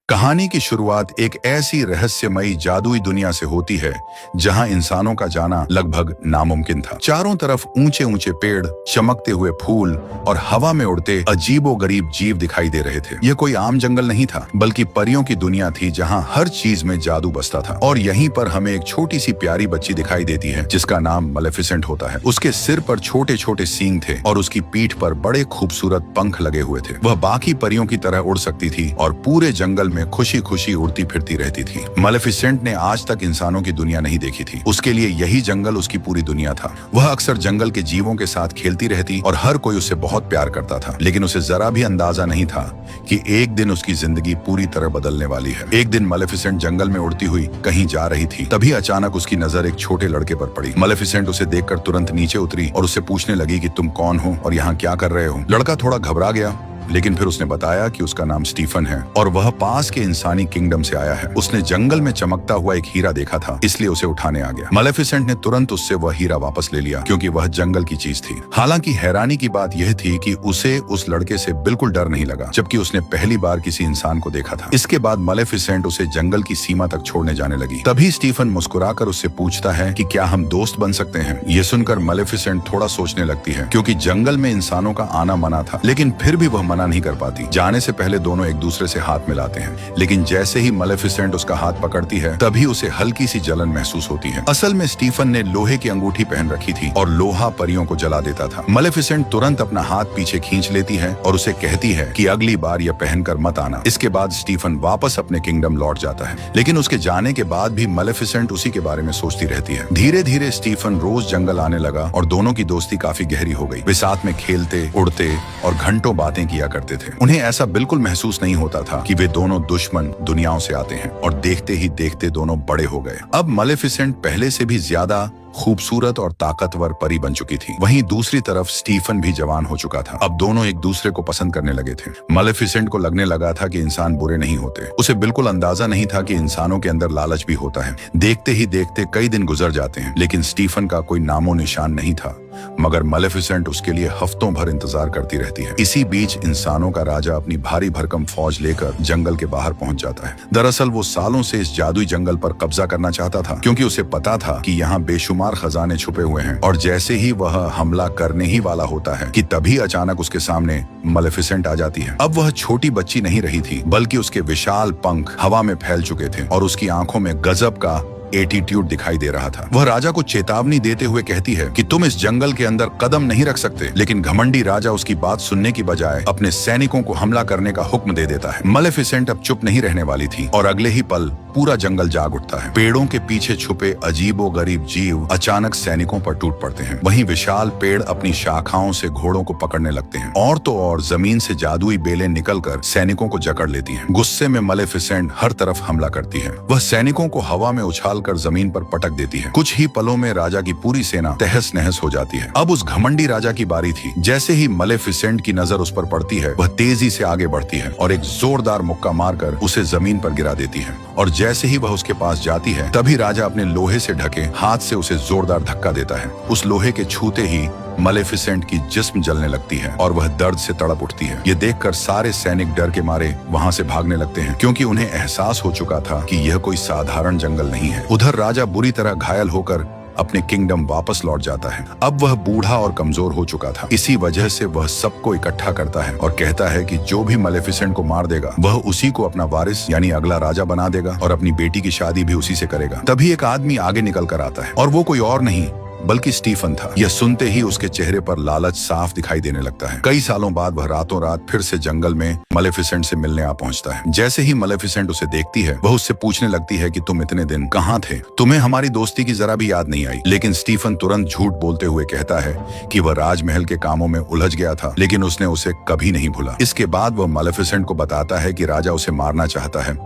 कहानी की शुरुआत एक ऐसी रहस्यमयी जादुई दुनिया से होती है जहां इंसानों का जाना लगभग नामुमकिन था। चारों तरफ ऊंचे ऊंचे पेड़, चमकते हुए फूल और हवा में उड़ते अजीबोगरीब जीव दिखाई दे रहे थे। यह कोई आम जंगल नहीं था, बल्कि परियों की दुनिया थी जहां हर चीज में जादू बसता था। और यहीं पर हमें एक छोटी सी प्यारी बच्ची दिखाई देती है जिसका नाम मलेफिसेंट होता है। उसके सिर पर छोटे छोटे सींग थे और उसकी पीठ पर बड़े खूबसूरत पंख लगे हुए थे। वह बाकी परियों की तरह उड़ सकती थी और पूरे जंगल में खुशी खुशी उड़ती फिरती रहती थी। मलेफिसेंट ने आज तक इंसानों की दुनिया नहीं देखी थी। उसके लिए यही जंगल उसकी पूरी दुनिया था। वह अक्सर जंगल के जीवों के साथ खेलती रहती और हर कोई उससे बहुत प्यार करता था। लेकिन उसे जरा भी अंदाजा नहीं था कि एक दिन उसकी जिंदगी पूरी तरह बदलने वाली है। एक दिन मलेफिसेंट जंगल में उड़ती हुई कहीं जा रही थी। तभी अचानक उसकी नजर एक छोटे लड़के पर पड़ी। मलेफिसेंट उसे देखकर तुरंत नीचे उतरी और उससे पूछने लगी कि तुम कौन हो और यहाँ क्या कर रहे हो। लड़का थोड़ा घबरा गया, लेकिन फिर उसने बताया कि उसका नाम स्टीफन है और वह पास के इंसानी किंगडम से आया है। उसने जंगल में चमकता हुआ एक हीरा देखा था, इसलिए उसे उठाने आ गया। मलेफिसेंट ने तुरंत उससे वह हीरा वापस ले लिया, क्योंकि वह जंगल की चीज थी। हालांकि हैरानी की बात यह थी कि उसे उस लड़के से बिल्कुल डर नहीं लगा, जबकि उसने पहली बार किसी इंसान को देखा था। इसके बाद मलेफिसेंट उसे जंगल की सीमा तक छोड़ने जाने लगी। तभी स्टीफन मुस्कुराकर उससे पूछता है कि क्या हम दोस्त बन सकते हैं। ये सुनकर मलेफिसेंट थोड़ा सोचने लगती है, क्योंकि जंगल में इंसानों का आना मना था, लेकिन फिर भी वह मना नहीं कर पाती। जाने से पहले दोनों एक दूसरे से हाथ मिलाते हैं, लेकिन जैसे ही मलेफिसेंट उसका हाथ पकड़ती है तभी उसे हल्की सी जलन महसूस होती है। असल में स्टीफन ने लोहे की अंगूठी पहन रखी थी और लोहा परियों को जला देता था। मलेफिसेंट तुरंत अपना हाथ पीछे खींच लेती है और उसे कहती है कि अगली बार यह पहनकर मत आना। इसके बाद स्टीफन वापस अपने किंगडम लौट जाता है, लेकिन उसके जाने के बाद भी मलेफिसेंट उसी के बारे में सोचती रहती है। धीरे धीरे स्टीफन रोज जंगल आने लगा और दोनों की दोस्ती काफी गहरी हो गई। वे साथ में खेलते, उड़ते और घंटों बातें किया करते थे। उन्हें ऐसा बिल्कुल महसूस नहीं होता था कि वे दोनों दुश्मन दुनियाओं से आते हैं, और देखते ही देखते दोनों बड़े हो गए। अब मलेफिसेंट पहले से भी ज्यादा खूबसूरत और ताकतवर परी बन चुकी थी। वहीं दूसरी तरफ स्टीफन भी जवान हो चुका था। अब दोनों एक दूसरे को पसंद करने लगे थे। मलेफिसेंट को लगने लगा था कि इंसान बुरे नहीं होते। उसे बिल्कुल अंदाजा नहीं था कि इंसानों के अंदर लालच भी होता है। देखते ही देखते कई दिन गुजर जाते हैं, लेकिन स्टीफन का कोई नामो निशान नहीं था, मगर मलेफिसेंट उसके लिए हफ्तों भर इंतजार करती रहती है। इसी बीच इंसानों का राजा अपनी भारी भरकम फौज लेकर जंगल के बाहर पहुंच जाता है। दरअसल वो सालों से इस जादुई जंगल पर कब्जा करना चाहता था, क्योंकि उसे पता था कि यहाँ बेशुमार खजाने छुपे हुए हैं। और जैसे ही वह हमला करने ही वाला होता है कि तभी अचानक उसके सामने मलेफिसेंट आ जाती है। अब वह छोटी बच्ची नहीं रही थी, बल्कि उसके विशाल पंख हवा में फैल चुके थे और उसकी आंखों में गजब का एटीट्यूड दिखाई दे रहा था। वह राजा को चेतावनी देते हुए कहती है कि तुम इस जंगल के अंदर कदम नहीं रख सकते, लेकिन घमंडी राजा उसकी बात सुनने की बजाय अपने सैनिकों को हमला करने का हुक्म दे देता है। मलेफिसेंट अब चुप नहीं रहने वाली थी और अगले ही पल पूरा जंगल जाग उठता है। पेड़ों के पीछे छुपे अजीबोगरीब जीव अचानक सैनिकों पर टूट पड़ते हैं। वहीं विशाल पेड़ अपनी शाखाओं से घोड़ों को पकड़ने लगते हैं, और तो और जमीन से जादुई बेलें निकलकर सैनिकों को जकड़ लेती हैं। गुस्से में मलेफिसेंट हर तरफ हमला करती है। वह सैनिकों को हवा में उछाल कर जमीन पर पटक देती है। कुछ ही पलों में राजा की पूरी सेना तहस नहस हो जाती है। अब उस घमंडी राजा की बारी थी। जैसे ही मलेफिसेंट की नजर उस पर पड़ती है, वह तेजी से आगे बढ़ती है और एक जोरदार मुक्का मारकर उसे जमीन पर गिरा देती है। और जैसे ही वह उसके पास जाती है, तभी राजा अपने लोहे से ढके हाथ से उसे जोरदार धक्का देता है। उस लोहे के छूते ही मलेफिसेंट की जिस्म जलने लगती है और वह दर्द से तड़प उठती है। ये देखकर सारे सैनिक डर के मारे वहां से भागने लगते हैं, क्योंकि उन्हें एहसास हो चुका था कि यह कोई साधारण जंगल नहीं है। उधर राजा बुरी तरह घायल होकर अपने किंगडम वापस लौट जाता है। अब वह बूढ़ा और कमजोर हो चुका था। इसी वजह से वह सबको इकट्ठा करता है और कहता है कि जो भी मलेफिसेंट को मार देगा वह उसी को अपना वारिस यानी अगला राजा बना देगा और अपनी बेटी की शादी भी उसी से करेगा। तभी एक आदमी आगे निकल कर आता है, और वो कोई और नहीं बल्कि स्टीफन था। यह सुनते ही उसके चेहरे पर लालच साफ दिखाई देने लगता है। कई सालों बाद वह रातों रात फिर से जंगल में मलेफिसेंट से मिलने आ पहुंचता है। जैसे ही मलेफिसेंट उसे देखती है, वह उससे पूछने लगती है कि तुम इतने दिन कहाँ थे, तुम्हें हमारी दोस्ती की जरा भी याद नहीं आई। लेकिन स्टीफन तुरंत झूठ बोलते हुए कहता है कि वह राजमहल के कामों में उलझ गया था, लेकिन उसने उसे कभी नहीं भूला। इसके बाद वह मलेफिसेंट को बताता है कि राजा उसे मारना चाहता है,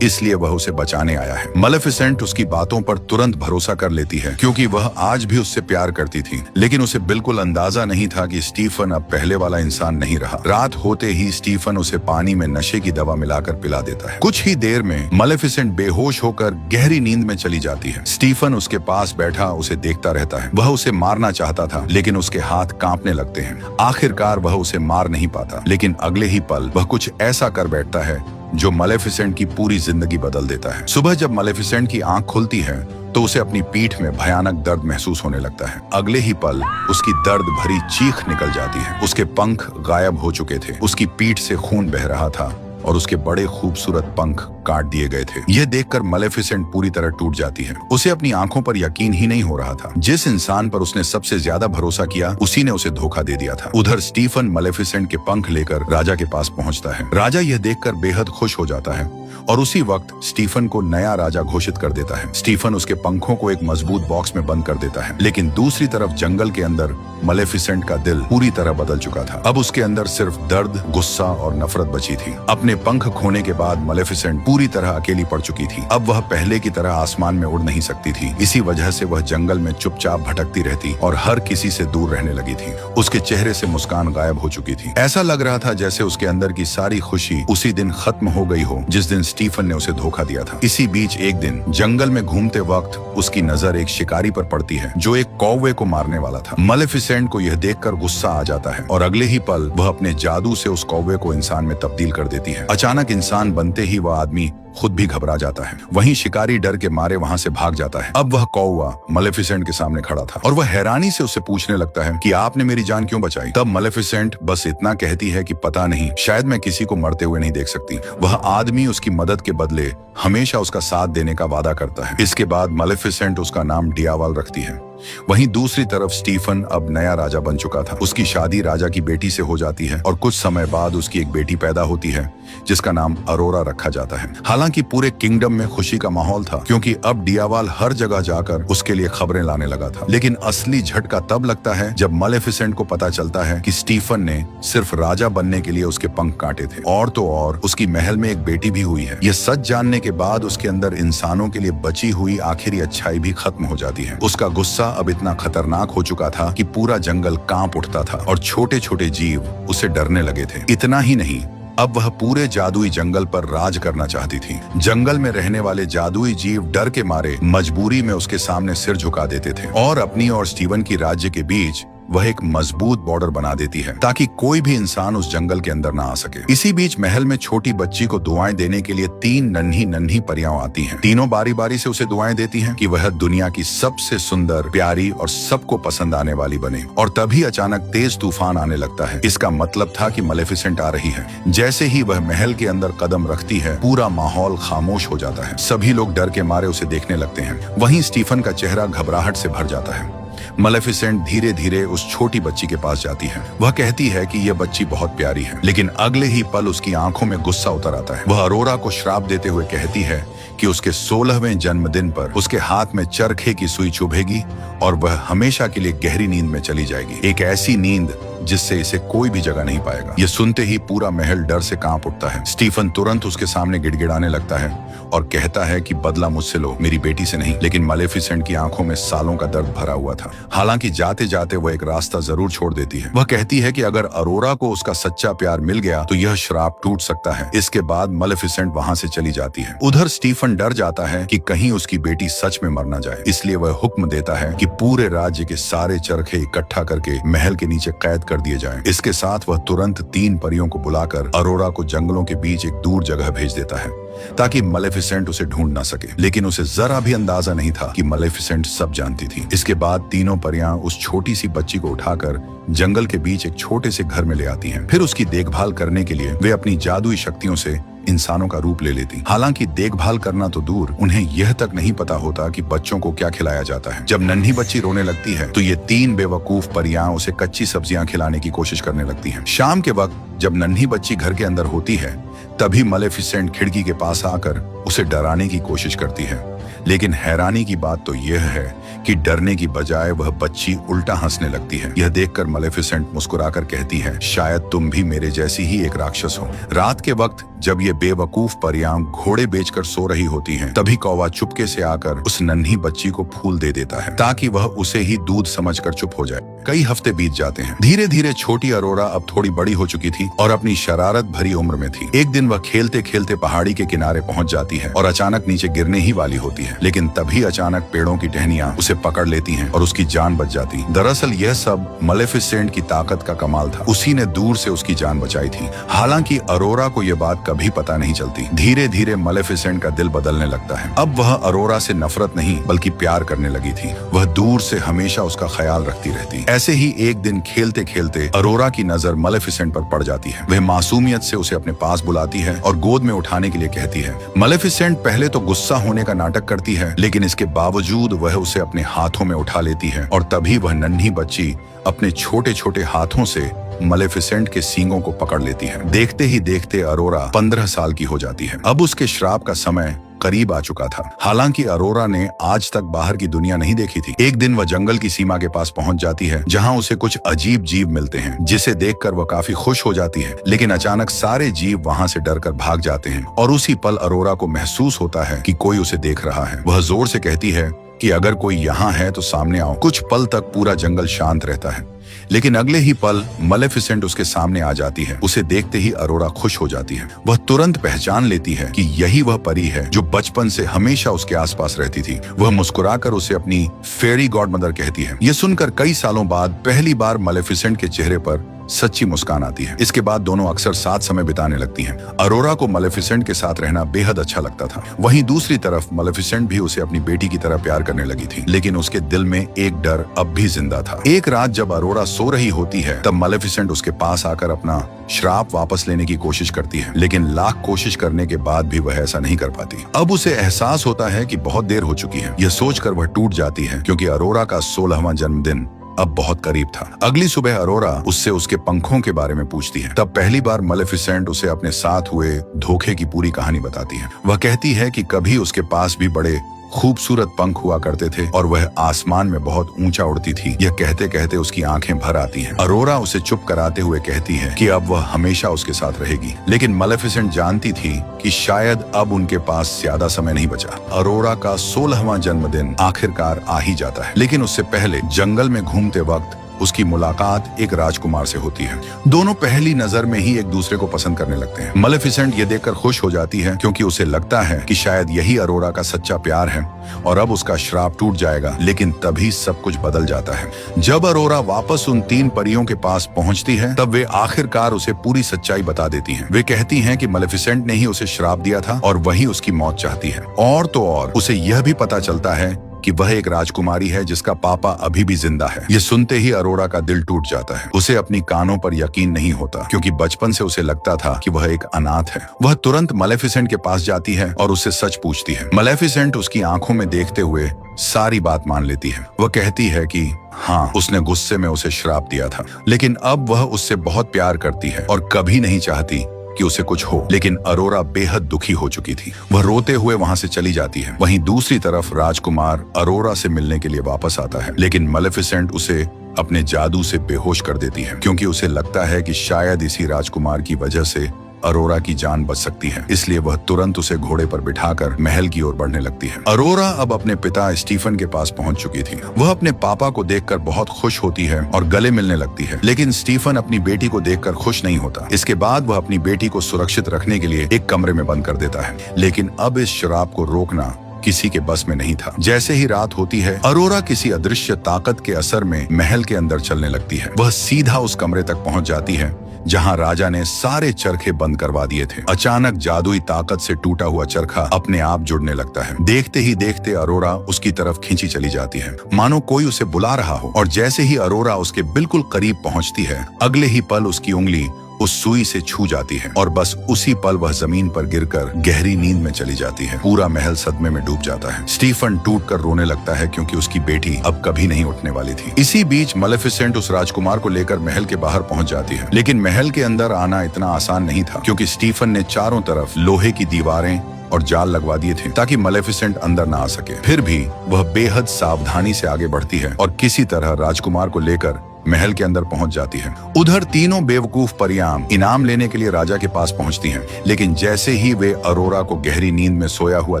इसलिए वह उसे बचाने आया है। मलेफिसेंट उसकी बातों पर तुरंत भरोसा कर लेती है, क्योंकि वह आज भी उससे प्यार करती थी। लेकिन उसे बिल्कुल अंदाजा नहीं था कि स्टीफन अब पहले वाला इंसान नहीं रहा। रात होते ही स्टीफन उसे पानी में नशे की दवा मिलाकर पिला देता है। कुछ ही देर में मलेफिसेंट बेहोश होकर गहरी नींद में चली जाती है। स्टीफन उसके पास बैठा उसे देखता रहता है। वह उसे मारना चाहता था, लेकिन उसके हाथ कांपने लगते हैं। आखिरकार वह उसे मार नहीं पाता, लेकिन अगले ही पल वह कुछ ऐसा कर बैठता है जो मलेफिसेंट की पूरी जिंदगी बदल देता है। सुबह जब मलेफिसेंट की आंख खुलती है तो उसे अपनी पीठ में भयानक दर्द महसूस होने लगता है। अगले ही पल उसकी दर्द भरी चीख निकल जाती है। उसके पंख गायब हो चुके थे, उसकी पीठ से खून बह रहा था और उसके बड़े खूबसूरत पंख काट दिए गए थे। यह देखकर मलेफिसेंट पूरी तरह टूट जाती है। उसे अपनी आंखों पर यकीन ही नहीं हो रहा था। जिस इंसान पर उसने सबसे ज्यादा भरोसा किया, उसी ने उसे धोखा दे दिया था। उधर स्टीफन मलेफिसेंट के पंख लेकर राजा के पास पहुंचता है। राजा यह देखकर बेहद खुश हो जाता है और उसी वक्त स्टीफन को नया राजा घोषित कर देता है। स्टीफन उसके पंखों को एक मजबूत बॉक्स में बंद कर देता है, लेकिन दूसरी तरफ जंगल के अंदर मलेफिसेंट का दिल पूरी तरह बदल चुका था। अब उसके अंदर सिर्फ दर्द, गुस्सा और नफरत बची थी। अपने पंख खोने के बाद मलेफिसेंट पूरी तरह अकेली पड़ चुकी थी। अब वह पहले की तरह आसमान में उड़ नहीं सकती थी। इसी वजह से वह जंगल में चुपचाप भटकती रहती और हर किसी से दूर रहने लगी थी। उसके चेहरे से मुस्कान गायब हो चुकी थी। ऐसा लग रहा था जैसे उसके अंदर की सारी खुशी उसी दिन खत्म हो गई हो जिस दिन स्टीफन ने उसे धोखा दिया था। इसी बीच एक दिन जंगल में घूमते वक्त उसकी नजर एक शिकारी पर पड़ती है जो एक कौवे को मारने वाला था। मलेफिसेंट को यह देखकर गुस्सा आ जाता है और अगले ही पल वह अपने जादू से उस कौवे को इंसान में तब्दील कर देती है। अचानक इंसान बनते ही वह आदमी खुद भी घबरा जाता है। वहीं शिकारी डर के मारे वहां से भाग जाता है। अब वह कौवा मलेफिसेंट के सामने खड़ा था और वह हैरानी से उससे पूछने लगता है कि आपने मेरी जान क्यों बचाई। तब मलेफिसेंट बस इतना कहती है कि पता नहीं, शायद मैं किसी को मरते हुए नहीं देख सकती। वह आदमी उसकी मदद के बदले हमेशा उसका साथ देने का वादा करता है। इसके बाद मलेफिसेंट उसका नाम डियावाल रखती है। वहीं दूसरी तरफ स्टीफन अब नया राजा बन चुका था। उसकी शादी राजा की बेटी से हो जाती है और कुछ समय बाद उसकी एक बेटी पैदा होती है जिसका नाम अरोरा रखा जाता है। हालांकि पूरे किंगडम में खुशी का माहौल था क्योंकि अब डियावाल हर जगह जाकर उसके लिए खबरें लाने लगा था। लेकिन असली झटका तब लगता है जब मलेफिसेंट को पता चलता है कि स्टीफन ने सिर्फ राजा बनने के लिए उसके पंख काटे थे और तो और उसकी महल में एक बेटी भी हुई है। यह सच जानने के बाद उसके अंदर इंसानों के लिए बची हुई आखिरी अच्छाई भी खत्म हो जाती है। उसका गुस्सा अब इतना खतरनाक हो चुका था कि पूरा जंगल कांप उठता था और छोटे छोटे जीव उससे डरने लगे थे। इतना ही नहीं, अब वह पूरे जादुई जंगल पर राज करना चाहती थी। जंगल में रहने वाले जादुई जीव डर के मारे मजबूरी में उसके सामने सिर झुका देते थे और अपनी और स्टीवन की राज्य के बीच वह एक मजबूत बॉर्डर बना देती है ताकि कोई भी इंसान उस जंगल के अंदर ना आ सके। इसी बीच महल में छोटी बच्ची को दुआएं देने के लिए 3 नन्ही नन्ही परियां आती हैं। तीनों बारी बारी से उसे दुआएं देती हैं कि वह दुनिया की सबसे सुंदर, प्यारी और सबको पसंद आने वाली बने। और तभी अचानक तेज तूफान आने लगता है। इसका मतलब था कि मलेफिसेंट आ रही है। जैसे ही वह महल के अंदर कदम रखती है, पूरा माहौल खामोश हो जाता है। सभी लोग डर के मारे उसे देखने लगते हैं। वहीं स्टीफन का चेहरा घबराहट से भर जाता है। मलेफिसेंट धीरे धीरे उस छोटी बच्ची के पास जाती है। वह कहती है कि यह बच्ची बहुत प्यारी है, लेकिन अगले ही पल उसकी आंखों में गुस्सा उतर आता है। वह अरोरा को श्राप देते हुए कहती है कि उसके 16वें जन्मदिन पर उसके हाथ में चरखे की सुई चुभेगी और वह हमेशा के लिए गहरी नींद में चली जाएगी। एक ऐसी नींद जिससे इसे कोई भी जगह नहीं पाएगा। यह सुनते ही पूरा महल डर से कांप उठता है। स्टीफन तुरंत उसके सामने गिड़गिड़ाने लगता है और कहता है कि बदला मुझसे लो, मेरी बेटी से नहीं। लेकिन मलेफिसेंट की आंखों में सालों का दर्द भरा हुआ था। हालांकि जाते जाते वह एक रास्ता जरूर छोड़ देती है। वह कहती है कि अगर अरोरा को उसका सच्चा प्यार मिल गया तो यह श्राप टूट सकता है। इसके बाद मलेफिसेंट वहां से चली जाती है। उधर स्टीफन डर जाता है कि कहीं उसकी बेटी सच में मर न जाए, इसलिए वह हुक्म देता है कि पूरे राज्य के सारे चरखे इकट्ठा करके महल के नीचे कैद कर दिए जाएं। इसके साथ वह तुरंत 3 परियों को बुलाकर अरोरा को जंगलों के बीच एक दूर जगह भेज देता है ताकि मलेफिसेंट उसे ढूंढ ना सके। लेकिन उसे जरा भी अंदाजा नहीं था कि मलेफिसेंट सब जानती थी। इसके बाद तीनों परियां उस छोटी सी बच्ची को उठाकर जंगल के बीच एक छोटे से घर में ले आती हैं। फिर उसकी देखभाल करने के लिए वे अपनी जादुई शक्तियों से इंसानों का रूप ले लेती। हालांकि देखभाल करना तो दूर, उन्हें यह तक नहीं पता होता कि बच्चों को क्या खिलाया जाता है। जब नन्ही बच्ची रोने लगती है तो ये 3 बेवकूफ परियां उसे कच्ची सब्जियां खिलाने की कोशिश करने लगती हैं। शाम के वक्त जब नन्ही बच्ची घर के अंदर होती है तभी मलेफिसेंट खिड़की के पास आकर उसे डराने की कोशिश करती है। लेकिन हैरानी की बात तो यह है कि डरने की बजाय वह बच्ची उल्टा हंसने लगती है। यह देखकर मलेफिसेंट मुस्कुराकर कहती है, शायद तुम भी मेरे जैसी ही एक राक्षस हो। रात के वक्त जब ये बेवकूफ परियां घोड़े बेचकर सो रही होती हैं, तभी कौवा चुपके से आकर उस नन्ही बच्ची को फूल दे देता है ताकि वह उसे ही दूध समझकर चुप हो जाए। कई हफ्ते बीत जाते हैं। धीरे धीरे छोटी अरोरा अब थोड़ी बड़ी हो चुकी थी और अपनी शरारत भरी उम्र में थी। एक दिन वह खेलते खेलते पहाड़ी के किनारे पहुंच जाती है और अचानक नीचे गिरने ही वाली होती दौड़ती है, लेकिन तभी अचानक पेड़ों की टहनियां उसे पकड़ लेती हैं और उसकी जान बच जाती। दरअसल यह सब मलेफिसेंट की ताकत का कमाल था। उसी ने दूर से उसकी जान बचाई थी। हालांकि अरोरा को यह बात कभी पता नहीं चलती। धीरे धीरे मलेफिसेंट का दिल बदलने लगता है। अब वह अरोरा से नफरत नहीं बल्कि प्यार करने लगी थी। वह दूर से हमेशा उसका ख्याल रखती रहती। ऐसे ही एक दिन खेलते खेलते अरोरा की नजर मलेफिसेंट पर पड़ जाती है। वह मासूमियत से उसे अपने पास बुलाती है और गोद में उठाने के लिए कहती है। मलेफिसेंट पहले तो गुस्सा होने का नाटक करती है, लेकिन इसके बावजूद वह उसे अपने हाथों में उठा लेती है और तभी वह नन्ही बच्ची अपने छोटे छोटे हाथों से मलेफिसेंट के सींगों को पकड़ लेती है। देखते ही देखते अरोरा 15 साल की हो जाती है। अब उसके श्राप का समय करीब आ चुका था। हालांकि अरोरा ने आज तक बाहर की दुनिया नहीं देखी थी। एक दिन वह जंगल की सीमा के पास पहुंच जाती है, जहां उसे कुछ अजीब जीव मिलते हैं, जिसे देखकर वह काफी खुश हो जाती है। लेकिन अचानक सारे जीव वहां से डरकर भाग जाते हैं और उसी पल अरोरा को महसूस होता है कि कोई उसे देख रहा है। वह जोर से कहती है कि अगर कोई यहाँ है तो सामने आओ। कुछ पल तक पूरा जंगल शांत रहता है, लेकिन अगले ही पल मलेफिसेंट उसके सामने आ जाती है। उसे देखते ही अरोरा खुश हो जाती है। वह तुरंत पहचान लेती है कि यही वह परी है जो बचपन से हमेशा उसके आसपास रहती थी। वह मुस्कुराकर उसे अपनी फेरी गॉडमदर कहती है। यह सुनकर कई सालों बाद पहली बार मलेफिसेंट के चेहरे पर सच्ची मुस्कान आती है। इसके बाद दोनों अक्सर साथ समय बिताने लगती हैं। अरोरा को मलेफिसेंट के साथ रहना बेहद अच्छा लगता था। वहीं दूसरी तरफ मलेफिसेंट भी उसे अपनी बेटी की तरह प्यार करने लगी थी, लेकिन उसके दिल में एक डर अब भी जिंदा था। एक रात जब अरोरा सो रही होती है, तब मलेफिसेंट उसके पास आकर अपना श्राप वापस लेने की कोशिश करती है, लेकिन लाख कोशिश करने के बाद भी वह ऐसा नहीं कर पाती। अब उसे एहसास होता है कि बहुत देर हो चुकी है। यह सोचकर वह टूट जाती है, क्योंकि अरोरा का 16वां जन्मदिन अब बहुत करीब था। अगली सुबह अरोरा उससे उसके पंखों के बारे में पूछती है। तब पहली बार मलेफिसेंट उसे अपने साथ हुए धोखे की पूरी कहानी बताती है। वह कहती है कि कभी उसके पास भी बड़े खूबसूरत पंख हुआ करते थे और वह आसमान में बहुत ऊंचा उड़ती थी। यह कहते कहते उसकी आंखें भर आती हैं। अरोरा उसे चुप कराते हुए कहती है कि अब वह हमेशा उसके साथ रहेगी, लेकिन मलेफिसेंट जानती थी कि शायद अब उनके पास ज्यादा समय नहीं बचा। अरोरा का 16वां जन्मदिन आखिरकार आ ही जाता है, लेकिन उससे पहले जंगल में घूमते वक्त उसकी मुलाकात एक राजकुमार से होती है। दोनों पहली नजर में ही एक दूसरे को पसंद करने लगते हैं। मलेफिसेंट ये देखकर खुश हो जाती है, क्योंकि उसे लगता है कि शायद यही अरोरा का सच्चा प्यार है और अब उसका श्राप टूट जाएगा। लेकिन तभी सब कुछ बदल जाता है। जब अरोरा वापस उन 3 परियों के पास पहुंचती है, तब वे आखिरकार उसे पूरी सच्चाई बता देती हैं। वे कहती हैं कि मलेफिसेंट ने ही उसे श्राप दिया था और वही उसकी मौत चाहती है। और तो और उसे यह भी पता चलता है कि वह एक राजकुमारी है जिसका पापा अभी भी जिंदा है। ये सुनते ही अरोरा का दिल टूट जाता है। उसे अपनी कानों पर यकीन नहीं होता, क्योंकि बचपन से उसे लगता था कि वह एक अनाथ है। वह तुरंत मलेफिसेंट के पास जाती है और उससे सच पूछती है। मलेफिसेंट उसकी आंखों में देखते हुए सारी बात मान लेती है। वह कहती है कि हाँ, उसने गुस्से में उसे श्राप दिया था, लेकिन अब वह उससे बहुत प्यार करती है और कभी नहीं चाहती कि उसे कुछ हो। लेकिन अरोरा बेहद दुखी हो चुकी थी। वह रोते हुए वहां से चली जाती है। वहीं दूसरी तरफ राजकुमार अरोरा से मिलने के लिए वापस आता है, लेकिन मलेफिसेंट उसे अपने जादू से बेहोश कर देती है, क्योंकि उसे लगता है कि शायद इसी राजकुमार की वजह से अरोरा की जान बच सकती है। इसलिए वह तुरंत उसे घोड़े पर बिठाकर महल की ओर बढ़ने लगती है। अरोरा अब अपने पिता स्टीफन के पास पहुंच चुकी थी। वह अपने पापा को देखकर बहुत खुश होती है और गले मिलने लगती है, लेकिन स्टीफन अपनी बेटी को देखकर खुश नहीं होता। इसके बाद वह अपनी बेटी को सुरक्षित रखने के लिए एक कमरे में बंद कर देता है, लेकिन अब इस शराब को रोकना किसी के बस में नहीं था। जैसे ही रात होती है, अरोरा किसी अदृश्य ताकत के असर में महल के अंदर चलने लगती है। वह सीधा उस कमरे तक पहुंच जाती है जहां राजा ने सारे चरखे बंद करवा दिए थे। अचानक जादुई ताकत से टूटा हुआ चरखा अपने आप जुड़ने लगता है। देखते ही देखते अरोरा उसकी तरफ खींची चली जाती है, मानो कोई उसे बुला रहा हो। और जैसे ही अरोरा उसके बिल्कुल करीब पहुंचती है, अगले ही पल उसकी उंगली उस सुई से छू जाती है और बस उसी पल वह जमीन पर गिरकर गहरी नींद में चली जाती है। पूरा महल सदमे में डूब जाता है। स्टीफन टूटकर रोने लगता है, क्योंकि उसकी बेटी अब कभी नहीं उठने वाली थी। इसी बीच मलेफिसेंट उस राजकुमार को लेकर महल के बाहर पहुंच जाती है, लेकिन महल के अंदर आना इतना आसान नहीं था, क्योंकि स्टीफन ने चारों तरफ लोहे की दीवारें और जाल लगवा दिए थे ताकि मलेफिसेंट अंदर ना आ सके। फिर भी वह बेहद सावधानी से आगे बढ़ती है और किसी तरह राजकुमार को लेकर महल के अंदर पहुंच जाती है। उधर तीनों बेवकूफ परियां इनाम लेने के लिए राजा के पास पहुंचती हैं, लेकिन जैसे ही वे अरोरा को गहरी नींद में सोया हुआ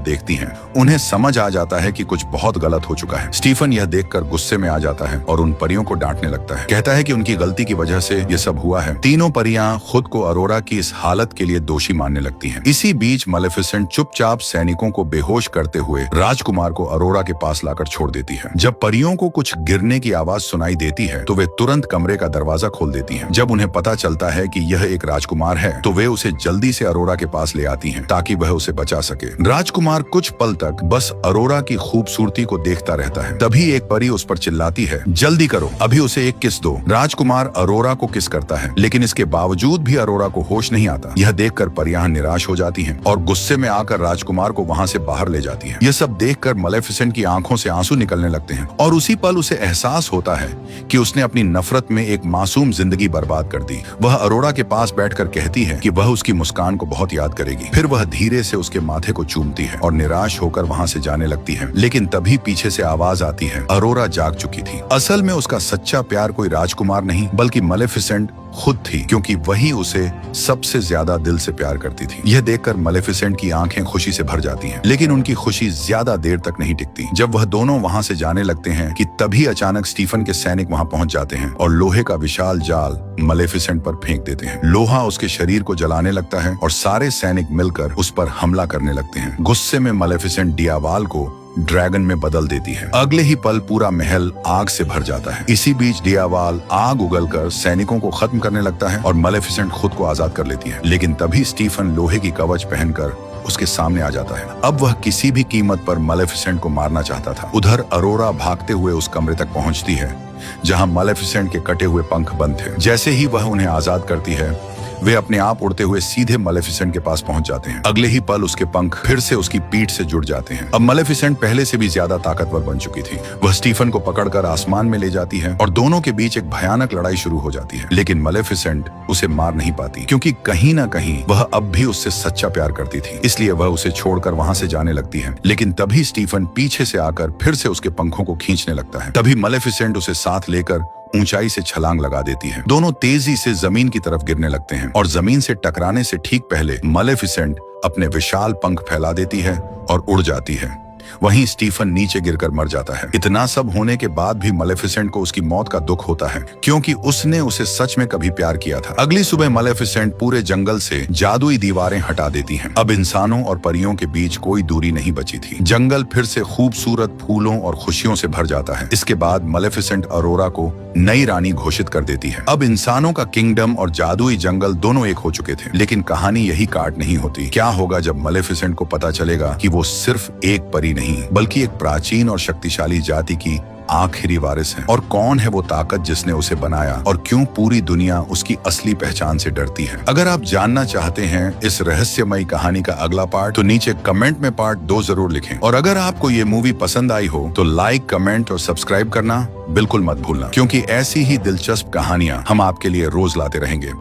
देखती हैं, उन्हें समझ आ जाता है कि कुछ बहुत गलत हो चुका है। स्टीफन यह देखकर गुस्से में आ जाता है और उन परियों को डांटने लगता है। कहता है कि उनकी गलती की वजह से ये सब हुआ है। तीनों परियां खुद को अरोरा की इस हालत के लिए दोषी मानने लगती हैं। इसी बीच मालेफिसेंट चुपचाप सैनिकों को बेहोश करते हुए राजकुमार को अरोरा के पास लाकर छोड़ देती है। जब परियों को कुछ गिरने की आवाज सुनाई देती है तो वे तुरंत कमरे का दरवाजा खोल देती हैं। जब उन्हें पता चलता है कि यह एक राजकुमार है तो वे उसे जल्दी से अरोरा के पास ले आती हैं ताकि वह उसे बचा सके। राजकुमार कुछ पल तक बस अरोरा की खूबसूरती को देखता रहता है। तभी एक परी उस पर चिल्लाती है, जल्दी करो, अभी उसे एक किस दो। राजकुमार अरोरा को किस करता है, लेकिन इसके बावजूद भी अरोरा को होश नहीं आता। यह देखकर परियां निराश हो जाती हैं और गुस्से में आकर राजकुमार को वहां से बाहर ले जाती है। यह सब देखकर मालेफिसेंट की आंखों से आंसू निकलने लगते हैं और उसी पल उसे एहसास होता है कि उसने अपनी नफरत में एक मासूम जिंदगी बर्बाद कर दी। वह अरोरा के पास बैठकर कहती है कि वह उसकी मुस्कान को बहुत याद करेगी। फिर वह धीरे से उसके माथे को चूमती है और निराश होकर वहां से जाने लगती है। लेकिन तभी पीछे से आवाज आती है, अरोरा जाग चुकी थी। असल में उसका सच्चा प्यार कोई राजकुमार नहीं बल्कि मालेफिसेंट खुद थी, क्योंकि वही उसे सबसे ज्यादा दिल से प्यार करती थी। यह देखकर मालेफिसेंट की आंखें खुशी से भर जाती हैं, लेकिन उनकी खुशी ज्यादा देर तक नहीं टिकती। जब वह दोनों वहां से जाने लगते हैं कि तभी अचानक स्टीफन के सैनिक वहां पहुंच जाते हैं और लोहे का विशाल जाल मालेफिसेंट पर फेंक देते हैं। लोहा उसके शरीर को जलाने लगता है और सारे सैनिक मिलकर उस पर हमला करने लगते हैं। गुस्से में मालेफिसेंट डियावाल को ड्रैगन में बदल देती है। अगले ही पल पूरा महल आग से भर जाता है। इसी बीच डियावाल आग उगलकर सैनिकों को खत्म करने लगता है और मालेफिसेंट खुद को आजाद कर लेती है। लेकिन तभी स्टीफन लोहे की कवच पहनकर उसके सामने आ जाता है। अब वह किसी भी कीमत पर मालेफिसेंट को मारना चाहता था। उधर अरोरा भागते हुए उस कमरे तक पहुंचती है जहां मालेफिसेंट के कटे हुए पंख बंद थे। जैसे ही वह उन्हें आजाद करती है, वे अपने आप उड़ते हुए सीधे मालेफिसेंट के पास पहुंच जाते हैं। अगले ही पल उसके पंख फिर से उसकी पीठ से जुड़ जाते हैं। अब मालेफिसेंट पहले से भी ज्यादा ताकतवर बन चुकी थी। वह स्टीफन को पकड़कर आसमान में ले जाती है और दोनों के बीच एक भयानक लड़ाई शुरू हो जाती है। लेकिन मालेफिसेंट उसे मार नहीं पाती, क्योंकि कहीं ना कहीं वह अब भी उससे सच्चा प्यार करती थी। इसलिए वह उसे छोड़कर वहां से जाने लगती है। लेकिन तभी स्टीफन पीछे से आकर फिर से उसके पंखों को खींचने लगता है। तभी मालेफिसेंट उसे साथ लेकर ऊंचाई से छलांग लगा देती है। दोनों तेजी से जमीन की तरफ गिरने लगते हैं और जमीन से टकराने से ठीक पहले मालेफिसेंट अपने विशाल पंख फैला देती है और उड़ जाती है। वहीं स्टीफन नीचे गिरकर मर जाता है। इतना सब होने के बाद भी मालेफिसेंट को उसकी मौत का दुख होता है, क्योंकि उसने उसे सच में कभी प्यार किया था। अगली सुबह मालेफिसेंट पूरे जंगल से जादुई दीवारें हटा देती हैं। अब इंसानों और परियों के बीच कोई दूरी नहीं बची थी। जंगल फिर से खूबसूरत फूलों और खुशियों से भर जाता है। इसके बाद मालेफिसेंट अरोरा को नई रानी घोषित कर देती है। अब इंसानों का किंगडम और जादुई जंगल दोनों एक हो चुके थे। लेकिन कहानी यही काट नहीं होती। क्या होगा जब मालेफिसेंट को पता चलेगा कि वो सिर्फ एक परी नहीं बल्कि एक प्राचीन और शक्तिशाली जाति की आखिरी वारिस है? और कौन है वो ताकत जिसने उसे बनाया और क्यों पूरी दुनिया उसकी असली पहचान से डरती है? अगर आप जानना चाहते हैं इस रहस्यमयी कहानी का अगला पार्ट, तो नीचे कमेंट में पार्ट 2 जरूर लिखें। और अगर आपको ये मूवी पसंद आई हो तो लाइक, कमेंट और सब्सक्राइब करना बिल्कुल मत भूलना, क्योंकि ऐसी ही दिलचस्प कहानियां हम आपके लिए रोज लाते रहेंगे।